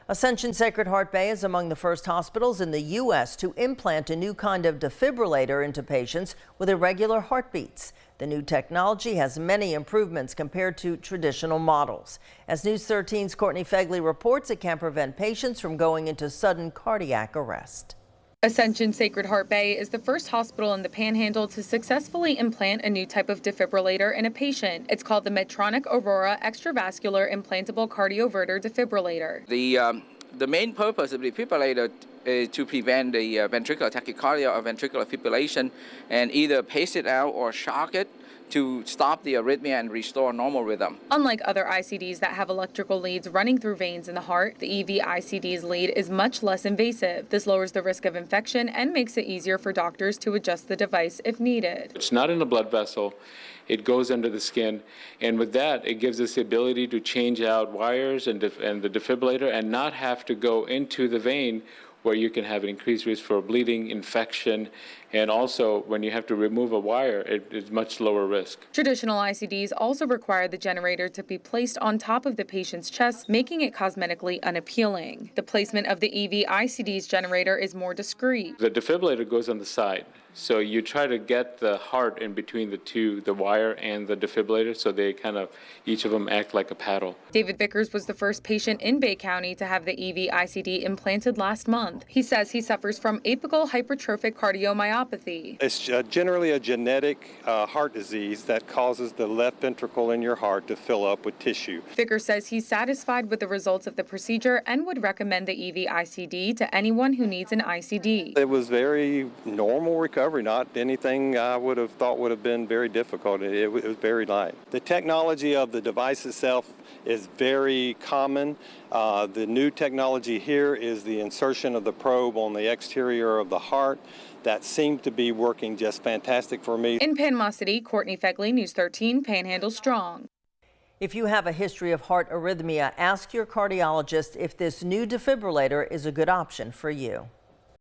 Ascension Sacred Heart Bay is among the first hospitals in the U.S. to implant a new kind of defibrillator into patients with irregular heartbeats. The new technology has many improvements compared to traditional models. As News 13's Courtney Fegley reports, it can prevent patients from going into sudden cardiac arrest. Ascension Sacred Heart Bay is the first hospital in the Panhandle to successfully implant a new type of defibrillator in a patient. It's called the Medtronic Aurora Extravascular Implantable Cardioverter Defibrillator. The main purpose of the defibrillator is to prevent the ventricular tachycardia or ventricular fibrillation and either pace it out or shock it to stop the arrhythmia and restore normal rhythm. Unlike other ICDs that have electrical leads running through veins in the heart, the EV ICD's lead is much less invasive. This lowers the risk of infection and makes it easier for doctors to adjust the device if needed. It's not in the blood vessel. It goes under the skin, and with that, it gives us the ability to change out wires and the defibrillator and not have to go into the vein, where you can have an increased risk for bleeding, infection, and also when you have to remove a wire, it is much lower risk. Traditional ICDs also require the generator to be placed on top of the patient's chest, making it cosmetically unappealing. The placement of the EV ICD's generator is more discreet. The defibrillator goes on the side, so you try to get the heart in between the two, the wire and the defibrillator, so they kind of, each of them act like a paddle. David Vickers was the first patient in Bay County to have the EV ICD implanted last month. He says he suffers from apical hypertrophic cardiomyopathy. It's generally a genetic heart disease that causes the left ventricle in your heart to fill up with tissue. Vickers says he's satisfied with the results of the procedure and would recommend the EV ICD to anyone who needs an ICD. It was very normal recovery, not anything I would have thought would have been very difficult. It was very light. The technology of the device itself is very common. The new technology here is the insertion of the probe on the exterior of the heart. That seemed to be working just fantastic for me. In Panama City, Courtney Fegley, News 13, Panhandle Strong. If you have a history of heart arrhythmia, ask your cardiologist if this new defibrillator is a good option for you.